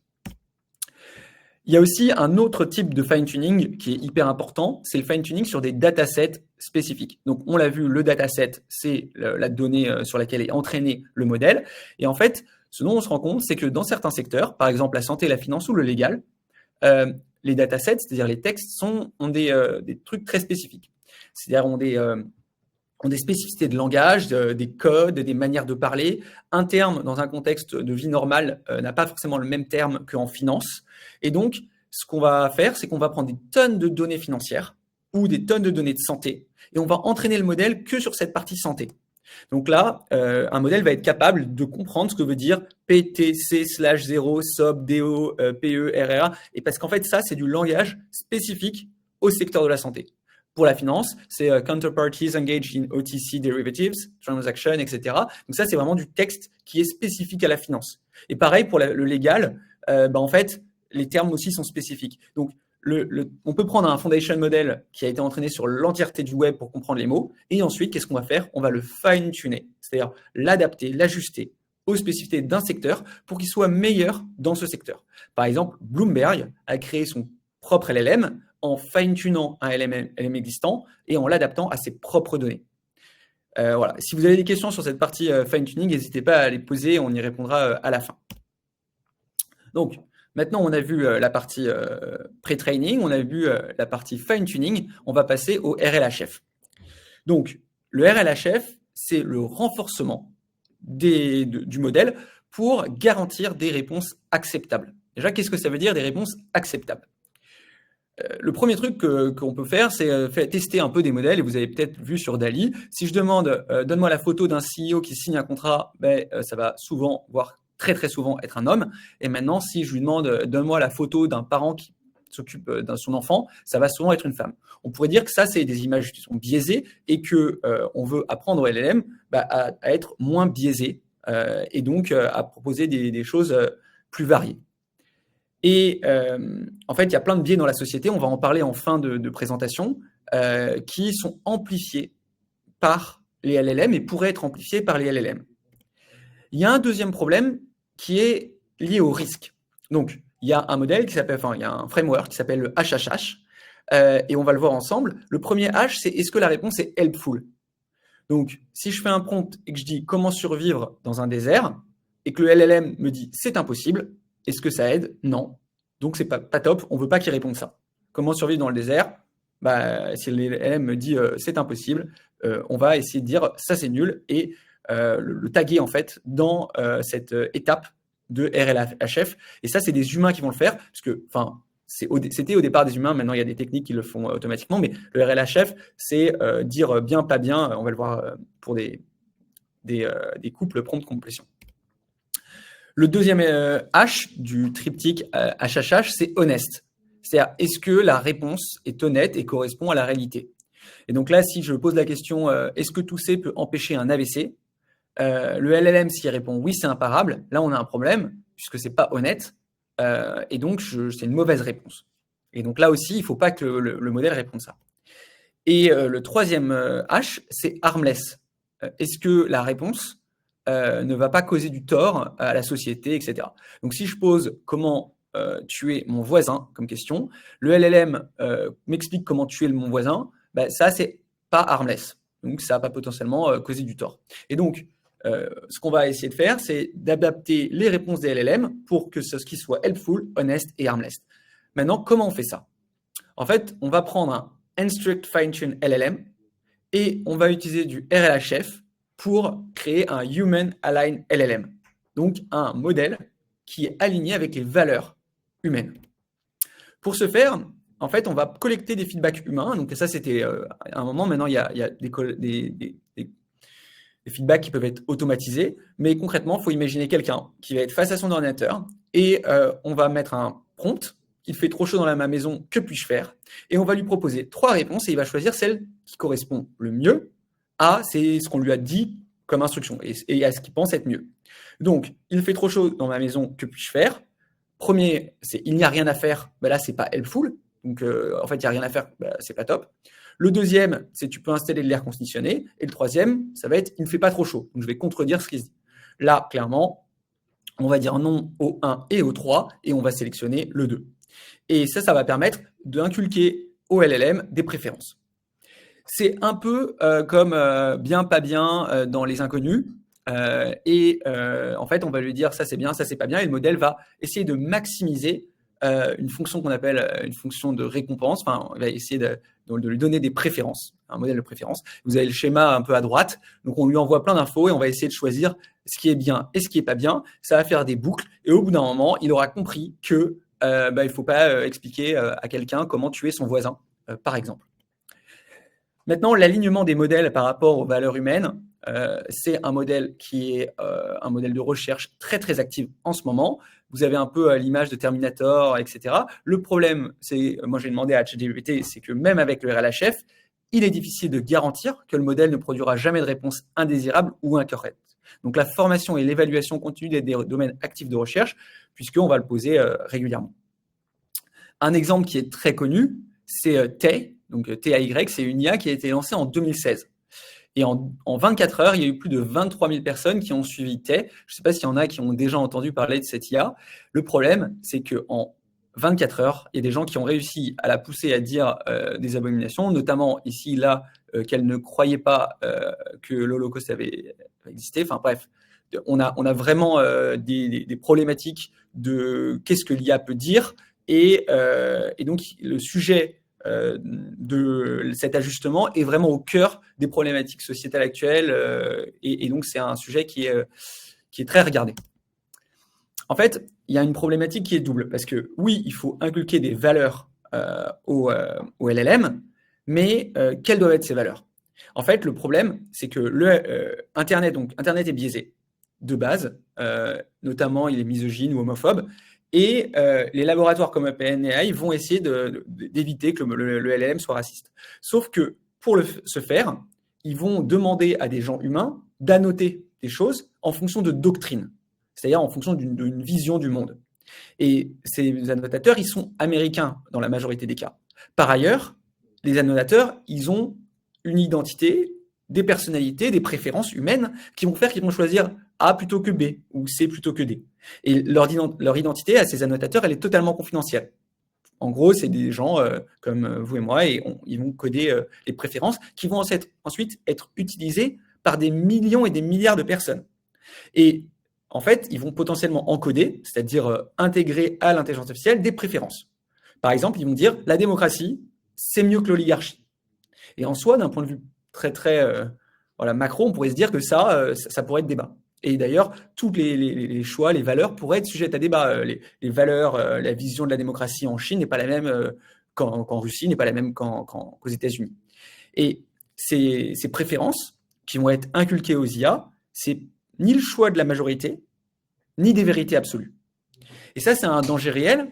Il y a aussi un autre type de fine-tuning qui est hyper important, c'est le fine-tuning sur des datasets spécifiques. Donc, on l'a vu, le dataset, c'est la donnée sur laquelle est entraîné le modèle. Et en fait, ce dont on se rend compte, c'est que dans certains secteurs, par exemple la santé, la finance ou le légal, les datasets, c'est-à-dire les textes, ont des trucs très spécifiques. C'est-à-dire ont des spécificités de langage, des codes, des manières de parler. Un terme, dans un contexte de vie normale, n'a pas forcément le même terme qu'en finance. Et donc, ce qu'on va faire, c'est qu'on va prendre des tonnes de données financières ou des tonnes de données de santé et on va entraîner le modèle que sur cette partie santé. Donc là, un modèle va être capable de comprendre ce que veut dire PTC/0, SOB, DO, PE, RRA. Et parce qu'en fait, ça, c'est du langage spécifique au secteur de la santé. Pour la finance, c'est counterparties engaged in OTC derivatives, transactions, etc. Donc ça, c'est vraiment du texte qui est spécifique à la finance. Et pareil pour le légal, en fait, les termes aussi sont spécifiques. Donc, on peut prendre un foundation model qui a été entraîné sur l'entièreté du web pour comprendre les mots. Et ensuite, qu'est-ce qu'on va faire? On va le fine-tuner, c'est-à-dire l'adapter, l'ajuster aux spécificités d'un secteur pour qu'il soit meilleur dans ce secteur. Par exemple, Bloomberg a créé son propre LLM en fine-tunant un LLM existant et en l'adaptant à ses propres données. Voilà. Si vous avez des questions sur cette partie fine-tuning, n'hésitez pas à les poser, on y répondra à la fin. Donc, maintenant, on a vu la partie pré-training, on a vu la partie fine-tuning, on va passer au RLHF. Donc, le RLHF, c'est le renforcement du modèle pour garantir des réponses acceptables. Déjà, qu'est-ce que ça veut dire, des réponses acceptables? Le premier truc qu'on peut faire, c'est tester un peu des modèles, et vous avez peut-être vu sur DALL-E. Si je demande « donne-moi la photo d'un CEO qui signe un contrat », ça va souvent, voire très très souvent, être un homme. Et maintenant, si je lui demande « donne-moi la photo d'un parent qui s'occupe de son enfant », ça va souvent être une femme. On pourrait dire que ça, c'est des images qui sont biaisées et qu'on veut apprendre au LLM à être moins biaisé et donc à proposer des choses plus variées. Et en fait, il y a plein de biais dans la société, on va en parler en fin de présentation, qui sont amplifiés par les LLM et pourraient être amplifiés par les LLM. Il y a un deuxième problème qui est lié au risque. Donc, il y a un modèle qui s'appelle, il y a un framework qui s'appelle le HHH, et on va le voir ensemble. Le premier H, c'est est-ce que la réponse est helpful? Donc, si je fais un prompt et que je dis comment survivre dans un désert, et que le LLM me dit c'est impossible, est-ce que ça aide? Non. Donc, c'est pas top, on ne veut pas qu'il réponde ça. comment survivre dans le désert? Si le LLM me dit c'est impossible, on va essayer de dire ça c'est nul et le taguer en fait dans cette étape de RLHF. Et ça, c'est des humains qui vont le faire, parce que, c'était au départ des humains, maintenant il y a des techniques qui le font automatiquement, mais le RLHF, c'est dire bien, pas bien, on va le voir pour des couples prompt complétion. Le deuxième H du triptyque HHH, c'est honest. C'est-à-dire, est-ce que la réponse est honnête et correspond à la réalité? Et donc là, si je pose la question, est-ce que tousser peut empêcher un AVC? Le LLM, s'il répond oui, c'est imparable, là, on a un problème, puisque c'est pas honnête, et donc c'est une mauvaise réponse. Et donc là aussi, il ne faut pas que le modèle réponde ça. Et le troisième H, c'est harmless. Est-ce que la réponse ne va pas causer du tort à la société, etc. Donc si je pose comment tuer mon voisin comme question, le LLM m'explique comment tuer mon voisin, ça, c'est pas harmless. Donc ça va pas potentiellement causer du tort. Et donc, ce qu'on va essayer de faire, c'est d'adapter les réponses des LLM pour que ce qui soit helpful, honest et harmless. Maintenant, comment on fait ça? En fait, on va prendre un Unstruct Fine-Tune LLM et on va utiliser du RLHF pour créer un Human Align LLM. Donc, un modèle qui est aligné avec les valeurs humaines. Pour ce faire, en fait, on va collecter des feedbacks humains. Donc, ça, c'était à un moment. Maintenant, il y a des feedbacks qui peuvent être automatisés. Mais concrètement, il faut imaginer quelqu'un qui va être face à son ordinateur et on va mettre un prompt. Il fait trop chaud dans ma maison, que puis-je faire? Et on va lui proposer 3 réponses et il va choisir celle qui correspond le mieux à ce qu'on lui a dit comme instruction et à ce qu'il pense être mieux. Donc, il fait trop chaud dans ma maison, que puis-je faire? Premier, c'est il n'y a rien à faire. Là, c'est pas helpful. Donc, en fait, il n'y a rien à faire, c'est pas top. Le deuxième, c'est tu peux installer de l'air conditionné. Et le troisième, ça va être il ne fait pas trop chaud. Donc, je vais contredire ce qui se dit. Là, clairement, on va dire non au 1 et au 3 et on va sélectionner le 2. Et ça va permettre d'inculquer au LLM des préférences. C'est un peu comme bien, pas bien dans les inconnus. En fait, on va lui dire ça c'est bien, ça c'est pas bien. Et le modèle va essayer de maximiser une fonction qu'on appelle une fonction de récompense. Enfin, on va essayer de lui donner des préférences, un modèle de préférence. Vous avez le schéma un peu à droite. Donc, on lui envoie plein d'infos et on va essayer de choisir ce qui est bien et ce qui est pas bien. Ça va faire des boucles. Et au bout d'un moment, il aura compris que il ne faut pas expliquer à quelqu'un comment tuer son voisin, par exemple. Maintenant, l'alignement des modèles par rapport aux valeurs humaines, c'est un modèle qui est un modèle de recherche très, très actif en ce moment. Vous avez un peu l'image de Terminator, etc. Le problème, moi j'ai demandé à ChatGPT, c'est que même avec le RLHF, il est difficile de garantir que le modèle ne produira jamais de réponse indésirable ou incorrecte. Donc la formation et l'évaluation continue d'être des domaines actifs de recherche, puisqu'on va le poser régulièrement. Un exemple qui est très connu, c'est TAY, donc TAY, c'est une IA qui a été lancée en 2016. Et en 24 heures, il y a eu plus de 23 000 personnes qui ont suivi TAY. Je ne sais pas s'il y en a qui ont déjà entendu parler de cette IA. Le problème, c'est qu'en 24 heures, il y a des gens qui ont réussi à la pousser à dire des abominations, notamment ici, là, qu'elle ne croyait pas que l'Holocauste avait existé. Enfin bref, on a vraiment des problématiques de qu'est-ce que l'IA peut dire. Et donc, le sujet de cet ajustement est vraiment au cœur des problématiques sociétales actuelles. Et donc, c'est un sujet qui est très regardé. En fait, il y a une problématique qui est double. Parce que oui, il faut inculquer des valeurs au LLM, mais quelles doivent être ces valeurs? En fait, le problème, c'est que Internet est biaisé de base, notamment il est misogyne ou homophobe, et les laboratoires comme OpenAI vont essayer d'éviter que le LLM soit raciste. Sauf que pour ce faire, ils vont demander à des gens humains d'annoter des choses en fonction de doctrines, c'est-à-dire en fonction d'une vision du monde. Et ces annotateurs, ils sont américains dans la majorité des cas. Par ailleurs, les annotateurs, ils ont une identité, des personnalités, des préférences humaines qui vont faire qu'ils vont choisir A plutôt que B ou C plutôt que D. Et leur identité à ces annotateurs, elle est totalement confidentielle. En gros, c'est des gens comme vous et moi et ils vont coder les préférences qui vont ensuite être utilisées par des millions et des milliards de personnes. Et en fait, ils vont potentiellement encoder, c'est-à-dire intégrer à l'intelligence artificielle des préférences. Par exemple, ils vont dire la démocratie, c'est mieux que l'oligarchie. Et en soi, d'un point de vue très voilà, macro, on pourrait se dire que ça pourrait être débat. Et d'ailleurs, tous les choix, les valeurs pourraient être sujettes à débat. Les valeurs, la vision de la démocratie en Chine n'est pas la même qu'en Russie, n'est pas la même qu'aux États-Unis. Et ces préférences qui vont être inculquées aux IA, c'est ni le choix de la majorité, ni des vérités absolues. Et ça, c'est un danger réel,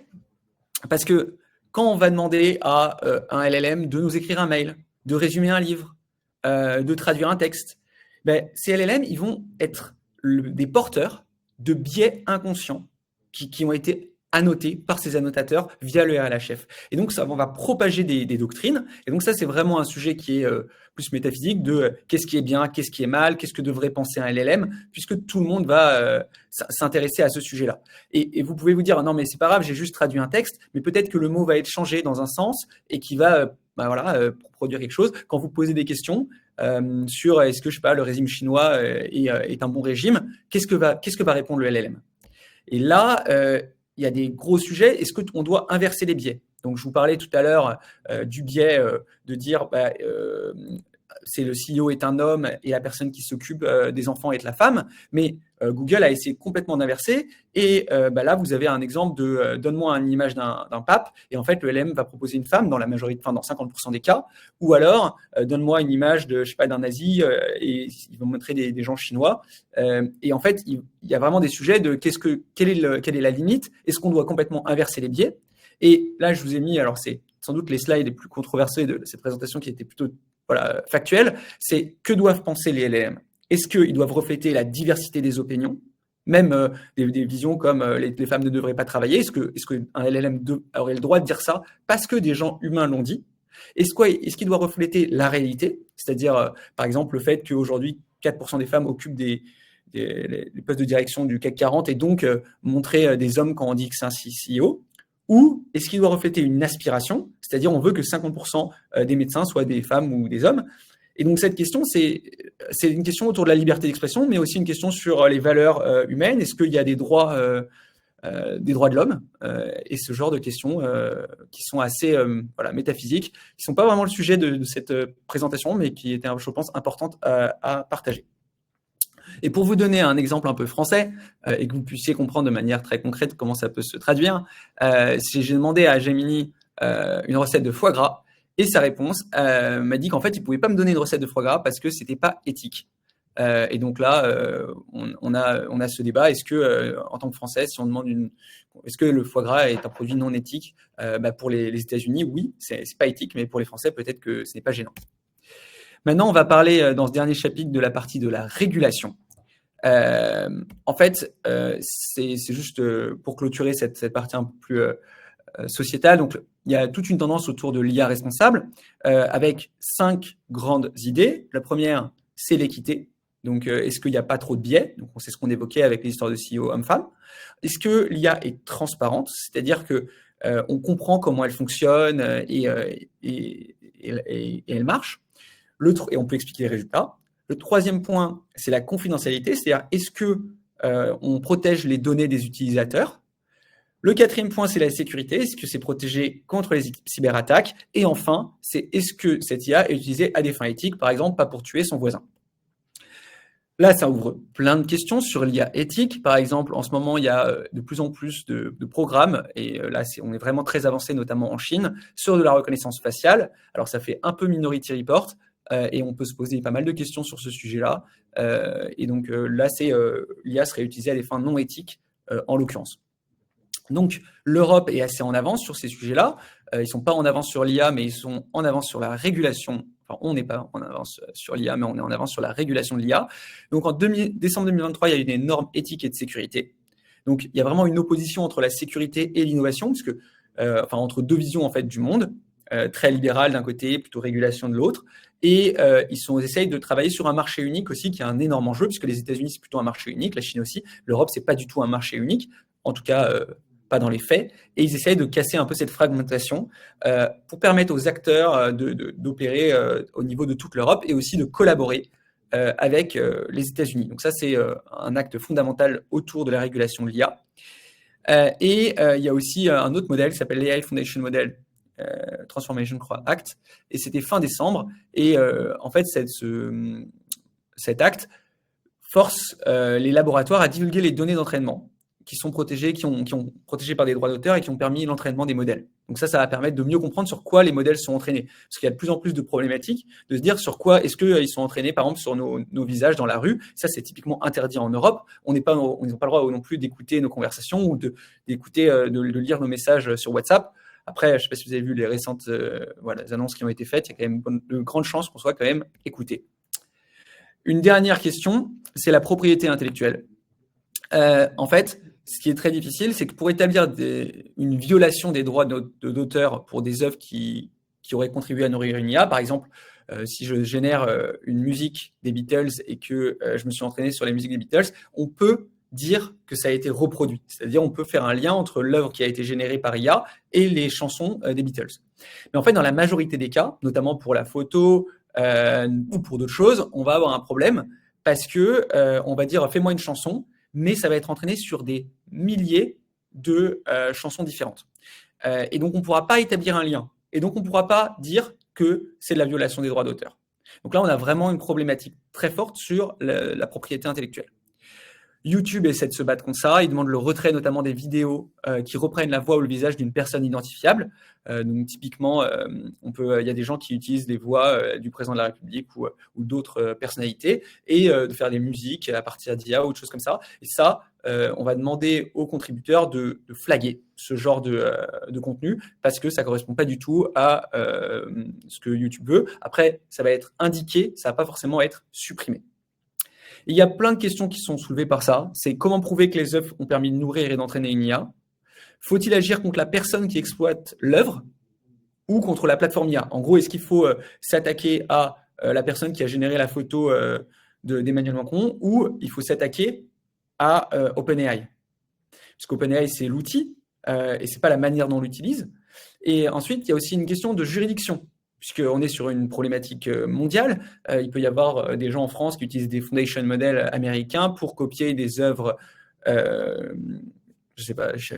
parce que quand on va demander à un LLM de nous écrire un mail, de résumer un livre, de traduire un texte, ben, ces LLM, ils vont être des porteurs de biais inconscients qui ont été annotés par ces annotateurs via le RLHF. Et donc, ça, on va propager des doctrines. Et donc, ça, c'est vraiment un sujet qui est plus métaphysique de qu'est-ce qui est bien, qu'est-ce qui est mal, qu'est-ce que devrait penser un LLM, puisque tout le monde va s'intéresser à ce sujet-là. Et vous pouvez vous dire, non, mais c'est pas grave, j'ai juste traduit un texte, mais peut-être que le mot va être changé dans un sens et qui va produire quelque chose. Quand vous posez des questions sur est-ce que, je sais pas, le régime chinois est un bon régime, qu'est-ce que va répondre le LLM? Et là, il y a des gros sujets. Est-ce qu'on doit inverser les biais? Donc, je vous parlais tout à l'heure du biais de dire c'est le CEO est un homme et la personne qui s'occupe des enfants est la femme. Mais Google a essayé complètement d'inverser. Et là, vous avez un exemple de donne-moi une image d'un pape. Et en fait, le LM va proposer une femme dans la majorité, enfin dans 50% des cas. Ou alors, donne-moi une image de, je sais pas, d'un nazi et ils vont montrer des gens chinois. Et en fait, il y a vraiment des sujets de quelle est la limite? Est-ce qu'on doit complètement inverser les biais? Et là, je vous ai mis, alors c'est sans doute les slides les plus controversés de cette présentation qui était plutôt factuelle, c'est que doivent penser les LLM? Est-ce qu'ils doivent refléter la diversité des opinions, même des visions comme les femmes ne devraient pas travailler? Est-ce qu'un LLM aurait le droit de dire ça parce que des gens humains l'ont dit? Est-ce qu'il doit refléter la réalité? C'est-à-dire, par exemple, le fait qu'aujourd'hui, 4% des femmes occupent les postes de direction du CAC 40 et donc montrer des hommes quand on dit que c'est un CEO? Ou est-ce qu'il doit refléter une aspiration, c'est-à-dire on veut que 50% des médecins soient des femmes ou des hommes? Et donc cette question, c'est une question autour de la liberté d'expression, mais aussi une question sur les valeurs humaines. Est-ce qu'il y a des droits de l'homme et ce genre de questions qui sont assez métaphysiques, qui ne sont pas vraiment le sujet de cette présentation, mais qui étaient, je pense, importantes à partager. Et pour vous donner un exemple un peu français et que vous puissiez comprendre de manière très concrète comment ça peut se traduire, j'ai demandé à Gemini une recette de foie gras et sa réponse m'a dit qu'en fait, il ne pouvait pas me donner une recette de foie gras parce que ce n'était pas éthique. Et donc là, on a ce débat. Est-ce que, en tant que Français, si on demande est-ce que le foie gras est un produit non éthique? Pour les États-Unis, oui, c'est pas éthique, mais pour les Français, peut-être que ce n'est pas gênant. Maintenant, on va parler dans ce dernier chapitre de la partie de la régulation. En fait, c'est juste pour clôturer cette partie un peu plus sociétale. Donc, il y a toute une tendance autour de l'IA responsable avec 5 grandes idées. La première, c'est l'équité. Donc, est-ce qu'il n'y a pas trop de biais? Donc, c'est ce qu'on évoquait avec les histoires de CEO hommes-femmes. Est-ce que l'IA est transparente? C'est-à-dire que on comprend comment elle fonctionne et elle marche. Et on peut expliquer les résultats. Le troisième point, c'est la confidentialité, c'est-à-dire est-ce qu'on protège les données des utilisateurs? Le quatrième point, c'est la sécurité, est-ce que c'est protégé contre les cyberattaques? Et enfin, c'est est-ce que cette IA est utilisée à des fins éthiques, par exemple, pas pour tuer son voisin? Là, ça ouvre plein de questions sur l'IA éthique. Par exemple, en ce moment, il y a de plus en plus de programmes, et là, on est vraiment très avancé, notamment en Chine, sur de la reconnaissance faciale. Alors, ça fait un peu Minority Report, et on peut se poser pas mal de questions sur ce sujet-là. Et donc là, l'IA serait utilisée à des fins non éthiques, en l'occurrence. Donc, l'Europe est assez en avance sur ces sujets-là. Ils ne sont pas en avance sur l'IA, mais ils sont en avance sur la régulation. Enfin, on n'est pas en avance sur l'IA, mais on est en avance sur la régulation de l'IA. Donc, en décembre 2023, il y a eu des normes éthiques et de sécurité. Donc, il y a vraiment une opposition entre la sécurité et l'innovation, puisque, entre deux visions en fait du monde, très libérale d'un côté, plutôt régulation de l'autre. Et ils essayent de travailler sur un marché unique aussi, qui est un énorme enjeu, puisque les États-Unis, c'est plutôt un marché unique, la Chine aussi. L'Europe, c'est pas du tout un marché unique, en tout cas, pas dans les faits. Et ils essayent de casser un peu cette fragmentation pour permettre aux acteurs d'opérer au niveau de toute l'Europe et aussi de collaborer avec les États-Unis. Donc ça, c'est un acte fondamental autour de la régulation de l'IA. Il y a aussi un autre modèle qui s'appelle l'AI Foundation Model Transformation, je crois, Act, et c'était fin décembre. Et en fait, cet acte force les laboratoires à divulguer les données d'entraînement qui sont protégées, qui ont protégées par des droits d'auteur et qui ont permis l'entraînement des modèles. Donc ça va permettre de mieux comprendre sur quoi les modèles sont entraînés. Parce qu'il y a de plus en plus de problématiques de se dire sur quoi est-ce qu'ils sont entraînés, par exemple, sur nos visages dans la rue. Ça, c'est typiquement interdit en Europe. On n'a pas le droit non plus d'écouter nos conversations ou de lire nos messages sur WhatsApp. Après, je ne sais pas si vous avez vu les récentes les annonces qui ont été faites. Il y a quand même de grandes chances qu'on soit quand même écouté. Une dernière question, c'est la propriété intellectuelle. En fait, ce qui est très difficile, c'est que pour établir une violation des droits d'auteur pour des œuvres qui auraient contribué à nourrir une IA, par exemple, si je génère une musique des Beatles et que je me suis entraîné sur les musiques des Beatles, on peut dire que ça a été reproduit. C'est-à-dire, on peut faire un lien entre l'œuvre qui a été générée par IA et les chansons des Beatles. Mais en fait, dans la majorité des cas, notamment pour la photo ou pour d'autres choses, on va avoir un problème parce que on va dire fais-moi une chanson, mais ça va être entraîné sur des milliers de chansons différentes. Et donc, on ne pourra pas établir un lien. Et donc, on ne pourra pas dire que c'est de la violation des droits d'auteur. Donc là, on a vraiment une problématique très forte sur la propriété intellectuelle. YouTube essaie de se battre contre ça. Il demande le retrait notamment des vidéos qui reprennent la voix ou le visage d'une personne identifiable. Donc typiquement, il y a des gens qui utilisent les voix du président de la République ou d'autres personnalités et de faire des musiques à partir d'IA ou de choses comme ça. Et ça, on va demander aux contributeurs de flaguer ce genre de contenu parce que ça ne correspond pas du tout à ce que YouTube veut. Après, ça va être indiqué, ça ne va pas forcément être supprimé. Il y a plein de questions qui sont soulevées par ça. C'est comment prouver que les œuvres ont permis de nourrir et d'entraîner une IA? Faut-il agir contre la personne qui exploite l'œuvre ou contre la plateforme IA? En gros, est-ce qu'il faut s'attaquer à la personne qui a généré la photo d'Emmanuel Macron ou il faut s'attaquer à OpenAI? Parce qu'OpenAI, c'est l'outil et ce n'est pas la manière dont on l'utilise. Et ensuite, il y a aussi une question de juridiction. Puisqu'on est sur une problématique mondiale, il peut y avoir des gens en France qui utilisent des foundation models américains pour copier des œuvres,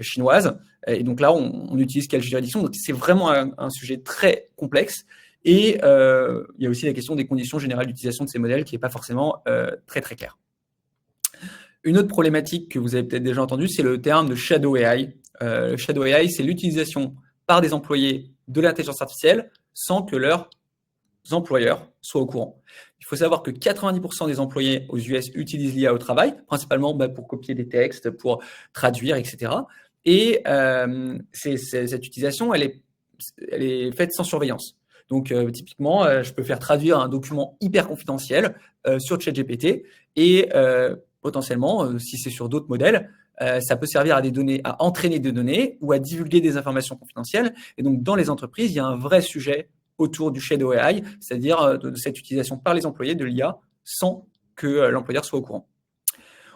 chinoises. Et donc là, on utilise quelle juridiction? Donc c'est vraiment un sujet très complexe. Et il y a aussi la question des conditions générales d'utilisation de ces modèles qui n'est pas forcément très très claire. Une autre problématique que vous avez peut-être déjà entendue, c'est le terme de Shadow AI. Le Shadow AI, c'est l'utilisation par des employés de l'intelligence artificielle sans que leurs employeurs soient au courant. Il faut savoir que 90% des employés aux US utilisent l'IA au travail, principalement pour copier des textes, pour traduire, etc. Et cette utilisation, elle est faite sans surveillance. Donc, typiquement, je peux faire traduire un document hyper confidentiel sur ChatGPT et potentiellement, si c'est sur d'autres modèles, ça peut servir à entraîner des données ou à divulguer des informations confidentielles. Et donc, dans les entreprises, il y a un vrai sujet autour du Shadow AI, c'est-à-dire de cette utilisation par les employés de l'IA sans que l'employeur soit au courant.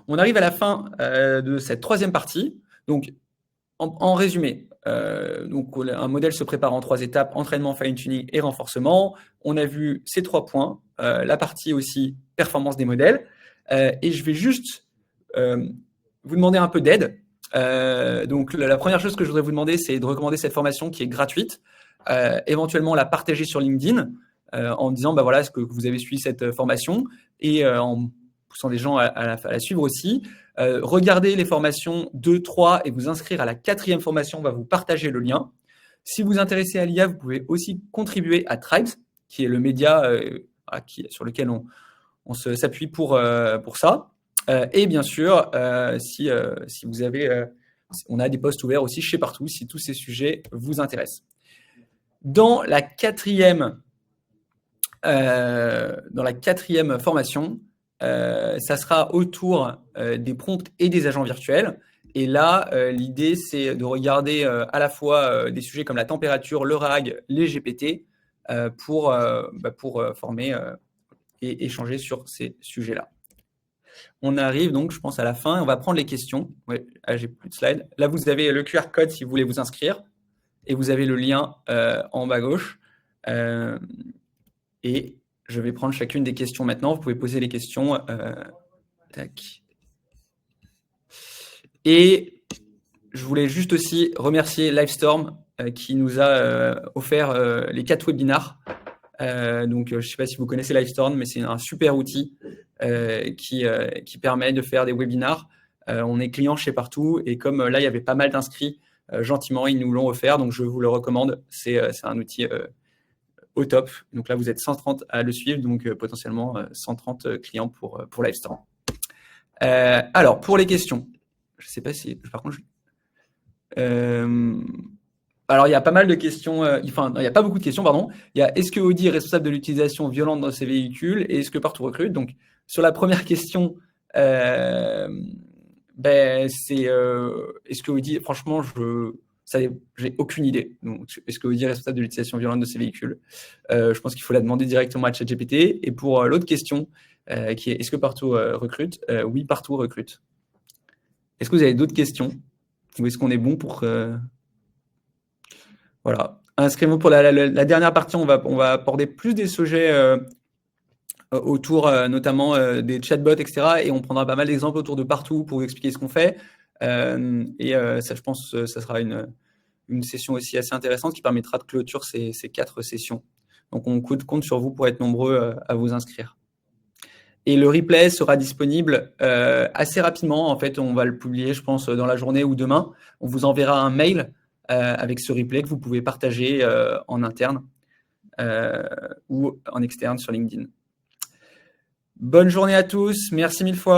On arrive à la fin de cette troisième partie. Donc, en résumé, un modèle se prépare en 3 étapes, entraînement, fine-tuning et renforcement. On a vu ces 3 points, la partie aussi performance des modèles. Et je vais juste vous demander un peu d'aide. Donc, la première chose que je voudrais vous demander, c'est de recommander cette formation qui est gratuite, éventuellement la partager sur LinkedIn en disant, voilà, est-ce que vous avez suivi cette formation et en poussant des gens à la suivre aussi. Regardez les formations 2, 3 et vous inscrire à la 4e formation, on va vous partager le lien. Si vous vous intéressez à l'IA, vous pouvez aussi contribuer à Tribes, qui est le média sur lequel on s'appuie pour ça. Et bien sûr, si vous avez, on a des postes ouverts aussi chez Partout, si tous ces sujets vous intéressent. Dans la 4e formation, ça sera autour des prompts et des agents virtuels. Et là, l'idée, c'est de regarder à la fois des sujets comme la température, le RAG, les GPT, pour former et échanger sur ces sujets-là. On arrive donc, je pense, à la fin. On va prendre les questions. Ouais, j'ai plus de slides. Là, vous avez le QR code si vous voulez vous inscrire. Et vous avez le lien en bas à gauche. Et je vais prendre chacune des questions maintenant. Vous pouvez poser les questions. Tac. Et je voulais juste aussi remercier Livestorm qui nous a offert les 4 webinars. Donc, je ne sais pas si vous connaissez Livestorm, mais c'est un super outil qui permet de faire des webinars. On est client chez Partout et comme là, il y avait pas mal d'inscrits, gentiment, ils nous l'ont offert. Donc, je vous le recommande. C'est un outil au top. Donc là, vous êtes 130 à le suivre, donc potentiellement 130 clients pour Livestorm. Alors, pour les questions, je ne sais pas si... Par contre, alors, il y a pas mal de questions, enfin, il n'y a pas beaucoup de questions, pardon. Il y a est-ce que Audi est responsable de l'utilisation violente dans ses véhicules et est-ce que Partout recrute? Donc, sur la première question, c'est est-ce que Audi, franchement, j'ai aucune idée. Donc, est-ce que Audi est responsable de l'utilisation violente de ses véhicules? Je pense qu'il faut la demander directement à ChatGPT. Et pour l'autre question, qui est est-ce que Partout recrute? Oui, Partout recrute. Est-ce que vous avez d'autres questions? Ou est-ce qu'on est bon pour... Voilà. Inscrivez-vous pour la dernière partie. On va aborder plus des sujets autour notamment des chatbots, etc. Et on prendra pas mal d'exemples autour de Partout pour vous expliquer ce qu'on fait. Ça, je pense, ça sera une session aussi assez intéressante qui permettra de clôturer ces 4 sessions. Donc, on compte sur vous pour être nombreux à vous inscrire. Et le replay sera disponible assez rapidement. En fait, on va le publier, je pense, dans la journée ou demain. On vous enverra un mail avec ce replay que vous pouvez partager en interne ou en externe sur LinkedIn. Bonne journée à tous. Merci 1000 fois.